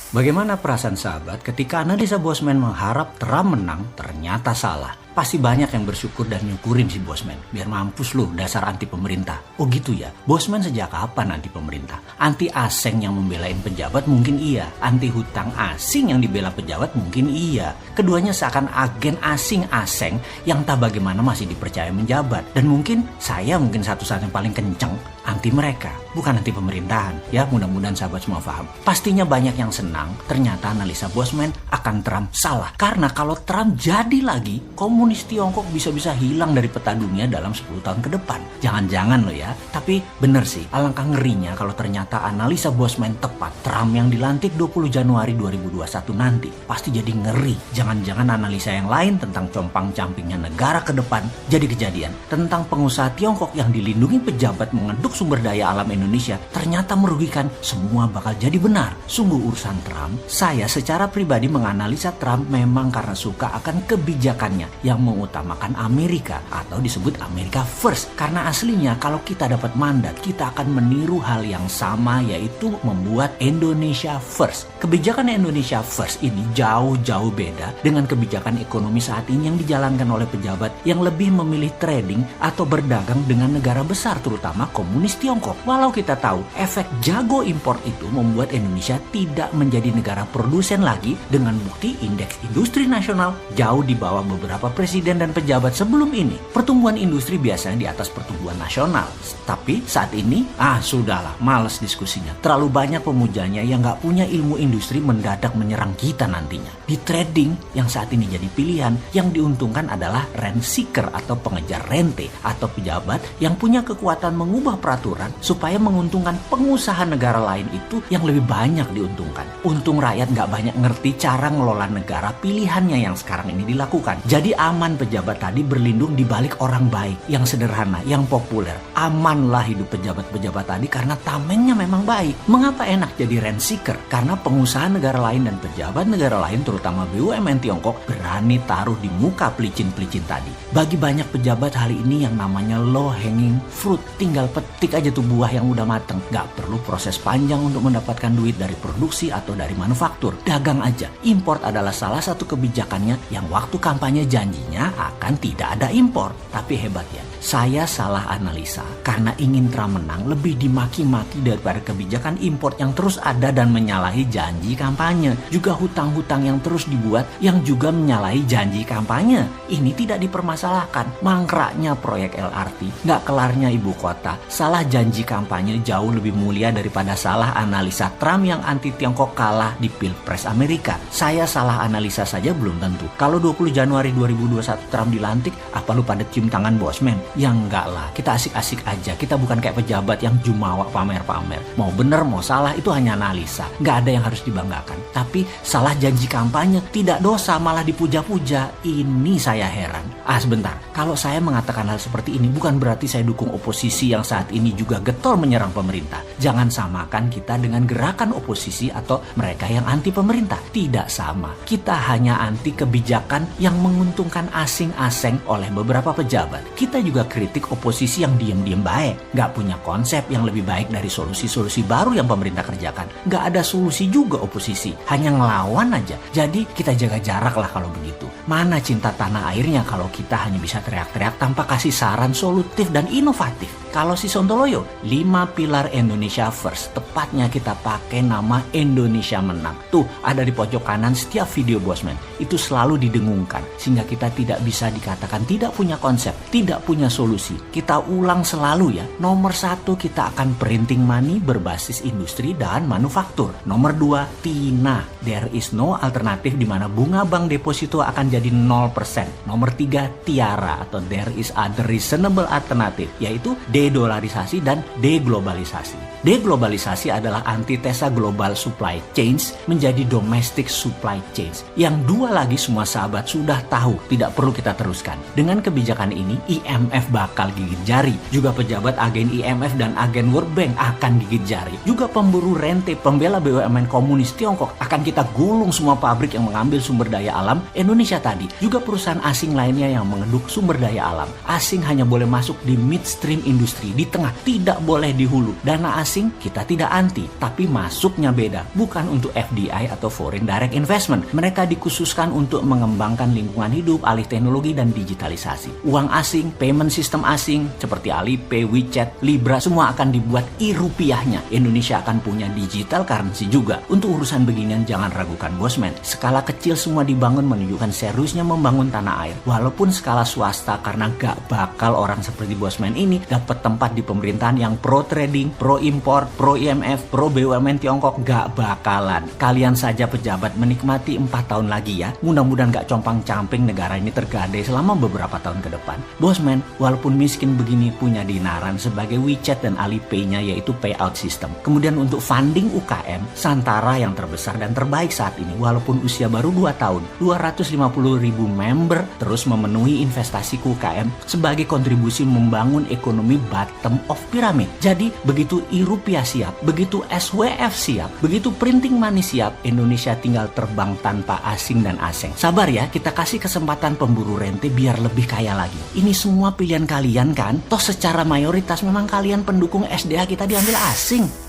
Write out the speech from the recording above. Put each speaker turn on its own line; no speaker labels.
Bagaimana perasaan sahabat ketika analisa Bosman mengharap Trump menang ternyata salah? Pasti banyak yang bersyukur dan nyukurin si Bosman. Biar mampus lu dasar anti pemerintah. Oh gitu ya, Bosman sejak kapan anti pemerintah? Anti asing yang membelain pejabat mungkin iya. Anti hutang asing yang dibela pejabat mungkin iya. Keduanya seakan agen asing-asing yang tak bagaimana masih dipercaya menjabat. Dan mungkin satu-satunya yang paling kenceng anti mereka, bukan anti pemerintahan. Ya, mudah-mudahan sahabat semua paham. Pastinya banyak yang senang ternyata analisa Bosman akan Trump salah. Karena kalau Trump jadi lagi, komunis Tiongkok bisa-bisa hilang dari peta dunia dalam 10 tahun ke depan. Jangan-jangan loh ya. Tapi bener sih, alangkah ngerinya kalau ternyata analisa Bosman tepat. Trump yang dilantik 20 Januari 2021 nanti pasti jadi ngeri. Jangan-jangan analisa yang lain tentang compang-campingnya negara ke depan jadi kejadian. Tentang pengusaha Tiongkok yang dilindungi pejabat mengenduk sumber daya alam Indonesia ternyata merugikan, semua bakal jadi benar. Sungguh urusan Trump, saya secara pribadi menganalisa Trump memang karena suka akan kebijakannya yang mengutamakan Amerika atau disebut America First. Karena aslinya kalau kita dapat mandat, kita akan meniru hal yang sama, yaitu membuat Indonesia First. Kebijakan Indonesia First ini jauh-jauh beda dengan kebijakan ekonomi saat ini yang dijalankan oleh pejabat yang lebih memilih trading atau berdagang dengan negara besar, terutama komunis Tiongkok. Walau kita tahu efek jago impor itu membuat Indonesia tidak menjadi negara produsen lagi, dengan bukti indeks industri nasional jauh di bawah beberapa presiden dan pejabat sebelum ini. Pertumbuhan industri biasanya di atas pertumbuhan nasional. Tapi saat ini, sudahlah, males diskusinya. Terlalu banyak pemujanya yang gak punya ilmu industri mendadak menyerang kita nantinya. Di trading yang saat ini jadi pilihan, yang diuntungkan adalah rent seeker atau pengejar rente, atau pejabat yang punya kekuatan mengubah peraturan supaya menguntungkan pengusaha negara lain itu yang lebih banyak diuntungkan. Untung rakyat gak banyak ngerti cara ngelola negara pilihannya yang sekarang ini dilakukan. Jadi aman pejabat tadi berlindung di balik orang baik, yang sederhana, yang populer. Amanlah hidup pejabat-pejabat tadi karena tamengnya memang baik. Mengapa enak jadi rent seeker? Karena pengusaha negara lain dan pejabat negara lain, terutama BUMN Tiongkok, berani taruh di muka pelicin-pelicin tadi. Bagi banyak pejabat hari ini yang namanya low hanging fruit, tinggal petik aja tuh buah yang udah mateng. Gak perlu proses panjang untuk mendapatkan duit dari produksi atau dari manufaktur. Dagang aja. Import adalah salah satu kebijakannya yang waktu kampanye janjinya akan tidak ada impor. Tapi hebat ya, saya salah analisa karena ingin Trump menang lebih dimaki-maki daripada kebijakan import yang terus ada dan menyalahi janji kampanye. Juga hutang-hutang yang terus dibuat yang juga menyalahi janji kampanye. Ini tidak dipermasalahkan. Mangkraknya proyek LRT, nggak kelarnya ibu kota, salah janji kampanye jauh lebih mulia daripada salah analisa Trump yang anti Tiongkok kalah di Pilpres Amerika. Saya salah analisa saja belum tentu. Kalau 20 Januari 2021 Trump dilantik, apa lu pada cium tangan Bosman? Ya enggak lah, kita asik-asik aja. Kita bukan kayak pejabat yang jumawa pamer-pamer. Mau bener mau salah itu hanya analisa, nggak ada yang harus dibanggakan. Tapi salah janji kampanye tidak dosa, malah dipuja-puja. Ini saya heran. Sebentar, kalau saya mengatakan hal seperti ini bukan berarti saya dukung oposisi yang saat ini juga getol menyerang pemerintah. Jangan samakan kita dengan gerakan oposisi atau mereka yang anti pemerintah. Tidak sama. Kita hanya anti kebijakan yang menguntungkan asing-asing oleh beberapa pejabat. Kita juga kritik oposisi yang diam-diam baik, nggak punya konsep yang lebih baik dari solusi-solusi baru yang pemerintah kerjakan. Nggak ada solusi juga oposisi, hanya ngelawan aja. Jadi kita jaga jarak lah kalau begitu. Mana cinta tanah airnya kalau kita hanya bisa teriak-teriak tanpa kasih saran solutif dan inovatif. Kalau si Sontoloyo, 5 pilar Indonesia First, tepatnya kita pakai nama Indonesia Menang. Tuh ada di pojok kanan setiap video Bosman. Itu selalu didengungkan sehingga kita tidak bisa dikatakan tidak punya konsep, tidak punya solusi. Kita ulang selalu ya. Nomor 1, kita akan printing money berbasis industri dan manufaktur. Nomor 2, TINA. There is no alternative, di mana bunga bank deposito akan jadi 0%. Nomor 3, TIARA atau there is other reasonable alternative, yaitu dedolarisasi dan deglobalisasi. Deglobalisasi adalah antitesa global supply chains menjadi domestic supply chains. Yang dua lagi semua sahabat sudah tahu, tidak perlu kita teruskan. Dengan kebijakan ini, IMF bakal gigit jari. Juga pejabat agen IMF dan agen World Bank akan gigit jari. Juga pemburu rente, pembela BUMN komunis Tiongkok akan kita gulung semua pabrik yang mengambil sumber daya alam Indonesia tadi. Juga perusahaan asing lainnya yang mengeduk sumber daya alam. Asing hanya boleh masuk di midstream industri industri di tengah, tidak boleh di hulu. Dana asing kita tidak anti, tapi masuknya beda. Bukan untuk FDI atau Foreign Direct Investment. Mereka dikhususkan untuk mengembangkan lingkungan hidup, alih teknologi, dan digitalisasi. Uang asing, payment system asing, seperti Alipay, WeChat, Libra, semua akan dibuat e-rupiahnya. Indonesia akan punya digital currency juga. Untuk urusan beginian jangan ragukan Bosman. Skala kecil semua dibangun menunjukkan seriusnya membangun tanah air. Walaupun skala swasta, karena gak bakal orang seperti Bosman ini dapat tempat di pemerintahan yang pro trading, pro impor, pro IMF, pro BUMN Tiongkok, gak bakalan. Kalian saja pejabat menikmati 4 tahun lagi ya. Mudah-mudahan gak compang-camping negara ini tergadai selama beberapa tahun ke depan. Bosman, walaupun miskin begini, punya dinaran sebagai WeChat dan Alipay-nya, yaitu payout system. Kemudian untuk funding UKM, Santara yang terbesar dan terbaik saat ini. Walaupun usia baru 2 tahun, 250.000 member terus memenuhi investasi ke UKM sebagai kontribusi membangun ekonomi bottom of pyramid. Jadi begitu e-rupiah siap, begitu SWF siap, begitu printing money siap, Indonesia tinggal terbang tanpa asing dan asing. Sabar ya, kita kasih kesempatan pemburu rente biar lebih kaya lagi. Ini semua pilihan kalian kan? Toh secara mayoritas memang kalian pendukung SDA kita diambil asing.